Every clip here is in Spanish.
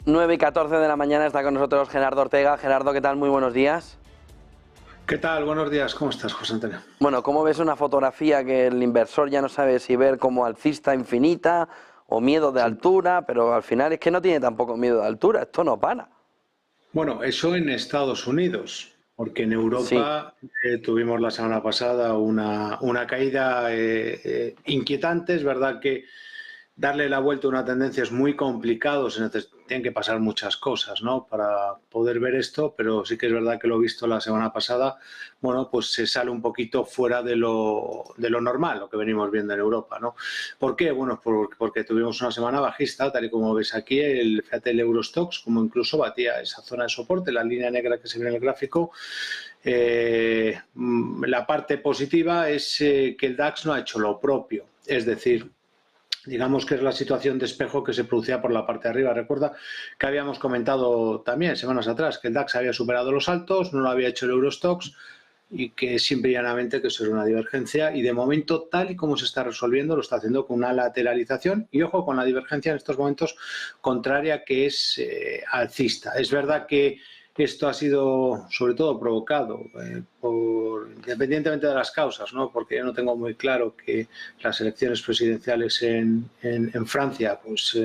9:14 de la mañana está con nosotros Gerardo Ortega. Gerardo, ¿qué tal? Muy buenos días. ¿Qué tal? Buenos días. ¿Cómo estás, José Antonio? Bueno, ¿cómo ves una fotografía que el inversor ya no sabe si ver como alcista infinita o miedo de altura? Pero al final es que no tiene tampoco miedo de altura, esto no para. Bueno, eso en Estados Unidos, porque en Sí. Europa tuvimos la semana pasada una caída inquietante. Es verdad que darle la vuelta a una tendencia es muy complicado, tienen que pasar muchas cosas, ¿no?, para poder ver esto, pero sí que es verdad que lo he visto la semana pasada. Bueno, pues se sale un poquito fuera de lo normal, lo que venimos viendo en Europa, ¿no? ¿Por qué? Bueno, porque tuvimos una semana bajista, tal y como ves aquí, fíjate, el Eurostoxx, como incluso batía esa zona de soporte, la línea negra que se ve en el gráfico. La parte positiva es que el DAX no ha hecho lo propio, es decir, digamos que es la situación de espejo que se producía por la parte de arriba. Recuerda que habíamos comentado también semanas atrás que el DAX había superado los altos, no lo había hecho el Eurostoxx, y que simple y llanamente que eso es una divergencia, y de momento, tal y como se está resolviendo, lo está haciendo con una lateralización, y ojo con la divergencia en estos momentos contraria, que es alcista. Es verdad que esto ha sido sobre todo provocado independientemente de las causas, ¿no?, porque yo no tengo muy claro que las elecciones presidenciales en Francia, pues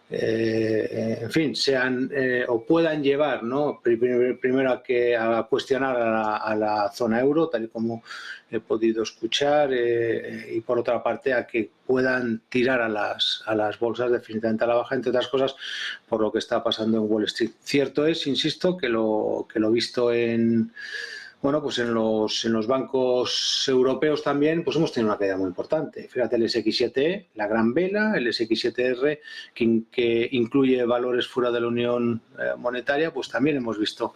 en fin, sean o puedan llevar, ¿no?, primero a cuestionar a la zona euro, tal y como he podido escuchar, y por otra parte a que puedan tirar a las bolsas definitivamente a la baja, entre otras cosas por lo que está pasando en Wall Street. Cierto es, insisto, que lo visto bueno, pues en los bancos europeos también, pues hemos tenido una caída muy importante. Fíjate, el SX7E, la gran vela, el SX7R, que incluye valores fuera de la Unión Monetaria, pues también hemos visto,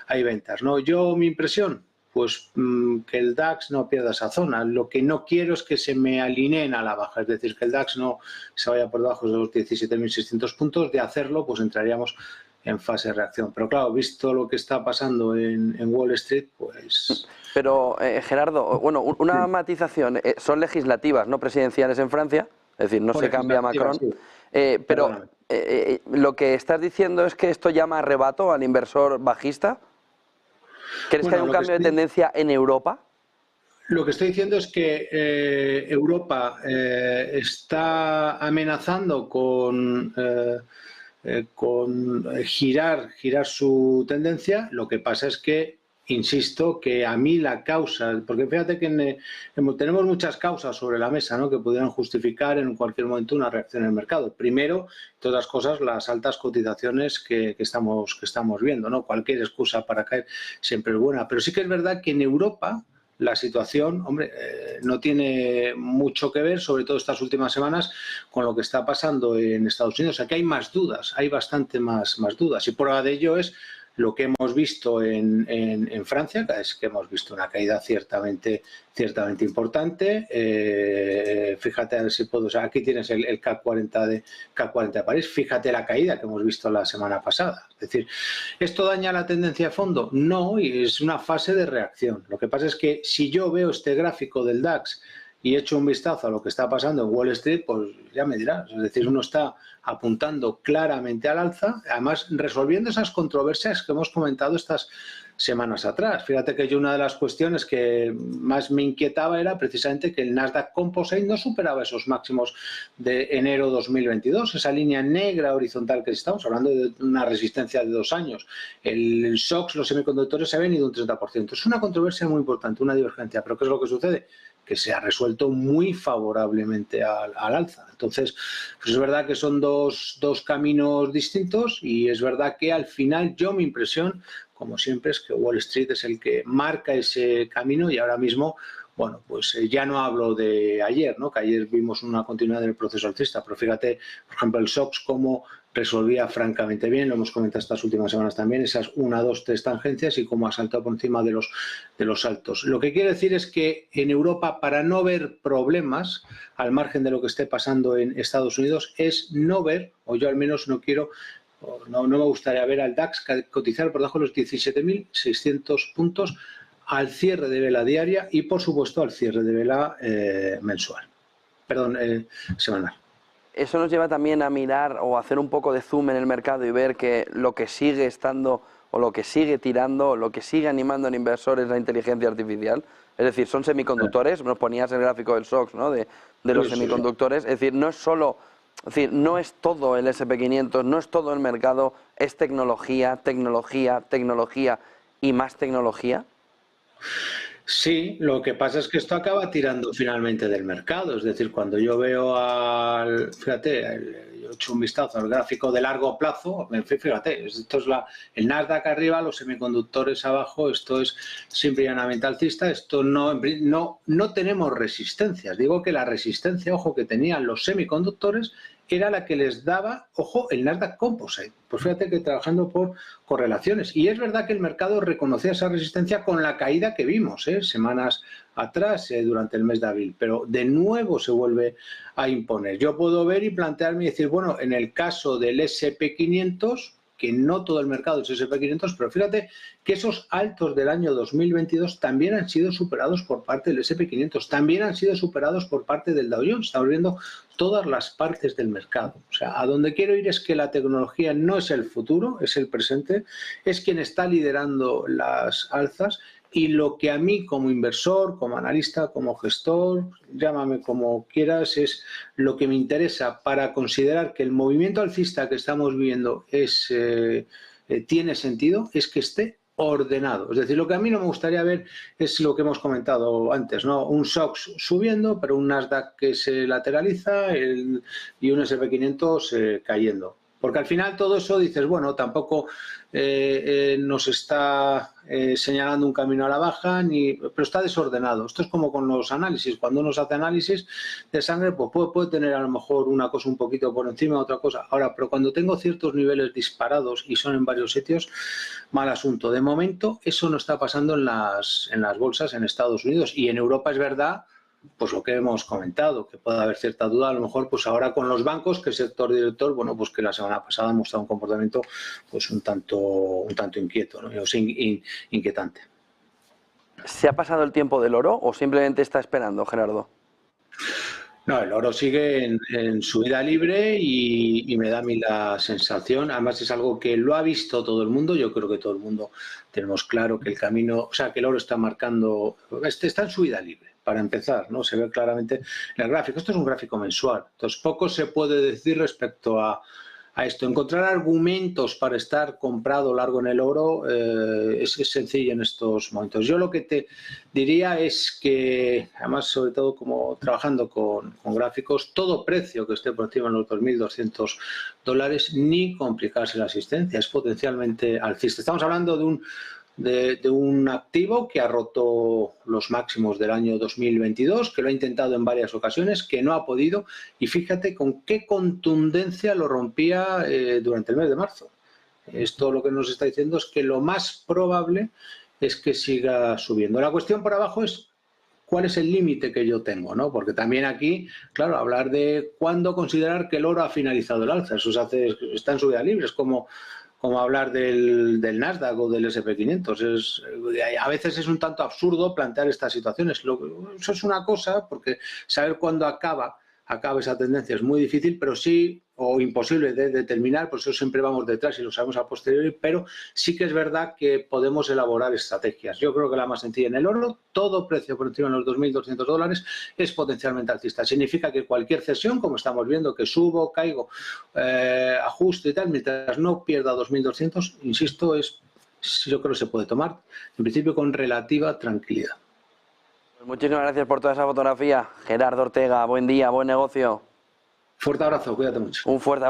hay ventas, ¿no? Mi impresión, pues que el DAX no pierda esa zona. Lo que no quiero es que se me alineen a la baja, es decir, que el DAX no se vaya por debajo de los 17.600 puntos. De hacerlo, pues entraríamos en fase de reacción. Pero claro, visto lo que está pasando en Wall Street, pues... Pero, Gerardo, bueno, una matización. Son legislativas, no presidenciales en Francia, es decir, no O se cambia legislativa, Macron. sí. Pero Perdóname. lo que estás diciendo es que esto llama arrebato al inversor bajista. ¿Crees que hay Bueno, un cambio de tendencia en Europa? lo que estoy diciendo es que Europa está amenazando con girar su tendencia. Lo que pasa es que, insisto, que a mí la causa, porque fíjate que tenemos muchas causas sobre la mesa, ¿no?, que pudieran justificar en cualquier momento una reacción en el mercado. Primero, todas las cosas, las altas cotizaciones que estamos viendo, ¿no? Cualquier excusa para caer siempre es buena. Pero sí que es verdad que en Europa la situación, hombre, no tiene mucho que ver, sobre todo estas últimas semanas, con lo que está pasando en Estados Unidos. Aquí hay más dudas, hay bastante más dudas. Y prueba de ello es lo que hemos visto en Francia, que es que hemos visto una caída ciertamente importante. Fíjate, a ver si puedo... O sea, aquí tienes el CAC 40 de París. Fíjate la caída que hemos visto la semana pasada. Es decir, ¿esto daña la tendencia de fondo? No, y es una fase de reacción. Lo que pasa es que si yo veo este gráfico del DAX y echo un vistazo a lo que está pasando en Wall Street, pues ya me dirás. Es decir, uno está apuntando claramente al alza, además resolviendo esas controversias que hemos comentado estas semanas atrás. Fíjate que yo una de las cuestiones que más me inquietaba era precisamente que el Nasdaq Composite no superaba esos máximos de enero 2022, esa línea negra horizontal que estamos hablando de una resistencia de 2 años. El SOX, los semiconductores, se ha venido un 30%. Es una controversia muy importante, una divergencia, pero ¿qué es lo que sucede? Que se ha resuelto muy favorablemente al alza. Entonces, pues es verdad que son dos caminos distintos, y es verdad que al final mi impresión, como siempre, es que Wall Street es el que marca ese camino, y ahora mismo, bueno, pues ya no hablo de ayer, ¿no?, que ayer vimos una continuidad del proceso alcista, pero fíjate, por ejemplo, el SOX cómo resolvía francamente bien, lo hemos comentado estas últimas semanas también, esas 1, 2, 3 tangencias, y cómo ha saltado por encima de los altos. Lo que quiere decir es que en Europa, para no ver problemas, al margen de lo que esté pasando en Estados Unidos, es no ver, o yo al menos no quiero, no me gustaría ver al DAX cotizar por debajo de los 17.600 puntos al cierre de vela diaria y, por supuesto, al cierre de vela mensual. Perdón, semanal. eso nos lleva también a mirar o hacer un poco de zoom en el mercado y ver que lo que sigue estando o lo que sigue tirando, lo que sigue animando al inversor es la inteligencia artificial. Es decir, son semiconductores, nos ponías el gráfico del SOX, ¿no? de los Sí, sí, sí. semiconductores. Es decir, no es solo, es decir, no es todo el SP500, no es todo el mercado, es tecnología, tecnología, tecnología y más tecnología. Sí, lo que pasa es que esto acaba tirando finalmente del mercado. Es decir, cuando yo veo fíjate, yo he hecho un vistazo al gráfico de largo plazo, fíjate, esto es el Nasdaq arriba, los semiconductores abajo, esto es simple y llanamente alcista, esto no tenemos resistencias. Digo que la resistencia, ojo, que tenían los semiconductores era la que les daba, ojo, el Nasdaq Composite. Pues fíjate que trabajando por correlaciones. Y es verdad que el mercado reconocía esa resistencia con la caída que vimos semanas atrás durante el mes de abril, pero de nuevo se vuelve a imponer. Yo puedo ver y plantearme y decir, bueno, en el caso del SP500, que no todo el mercado es SP500, pero fíjate que esos altos del año 2022 también han sido superados por parte del SP500, también han sido superados por parte del Dow Jones. Estamos viendo todas las partes del mercado. O sea, a donde quiero ir es que la tecnología no es el futuro, es el presente, es quien está liderando las alzas. Y lo que a mí como inversor, como analista, como gestor, llámame como quieras, es lo que me interesa para considerar que el movimiento alcista que estamos viviendo tiene sentido, es que esté ordenado. Es decir, lo que a mí no me gustaría ver es lo que hemos comentado antes, ¿no? Un SOX subiendo, pero un Nasdaq que se lateraliza y un SP500 cayendo. Porque al final todo eso dices, bueno, tampoco nos está señalando un camino a la baja, pero está desordenado. Esto es como con los análisis. Cuando uno se hace análisis de sangre, pues puede tener a lo mejor una cosa un poquito por encima, otra cosa. Ahora, pero cuando tengo ciertos niveles disparados y son en varios sitios, mal asunto. De momento, eso no está pasando en las bolsas en Estados Unidos. Y en Europa es verdad, pues lo que hemos comentado, que puede haber cierta duda, a lo mejor pues ahora con los bancos, que el sector director, bueno, pues que la semana pasada ha mostrado un comportamiento pues un tanto inquieto, ¿no? O sea, inquietante. ¿Se ha pasado el tiempo del oro o simplemente está esperando, Gerardo? No, el oro sigue en subida libre y me da a mí la sensación, además es algo que lo ha visto todo el mundo, yo creo que todo el mundo tenemos claro que el camino, o sea, que el oro está marcando, está en subida libre. Para empezar, ¿no? Se ve claramente en el gráfico. Esto es un gráfico mensual. Entonces, poco se puede decir respecto a esto. Encontrar argumentos para estar comprado largo en el oro es sencillo en estos momentos. Yo lo que te diría es que, además, sobre todo como trabajando con gráficos, todo precio que esté por encima de los $2.200, ni complicarse la asistencia, es potencialmente alcista. Estamos hablando de un activo que ha roto los máximos del año 2022, que lo ha intentado en varias ocasiones, que no ha podido, y fíjate con qué contundencia lo rompía durante el mes de marzo. Esto lo que nos está diciendo es que lo más probable es que siga subiendo. La cuestión por abajo es cuál es el límite que yo tengo, ¿no? Porque también aquí, claro, hablar de cuándo considerar que el oro ha finalizado el alza, eso está en subida libre, es como hablar del Nasdaq o del SP500. A veces es un tanto absurdo plantear estas situaciones. Eso es una cosa, porque saber cuándo acaba esa tendencia es muy difícil, pero sí, o imposible de determinar, por eso siempre vamos detrás y lo sabemos a posteriori, pero sí que es verdad que podemos elaborar estrategias. Yo creo que la más sencilla en el oro, todo precio por encima de los $2.200 es potencialmente alcista. Significa que cualquier cesión, como estamos viendo, que subo, caigo, ajuste y tal, mientras no pierda 2.200, insisto, yo creo que se puede tomar, en principio, con relativa tranquilidad. Muchísimas gracias por toda esa fotografía, Gerardo Ortega. Buen día, buen negocio. Fuerte abrazo, cuídate mucho. Un fuerte abrazo.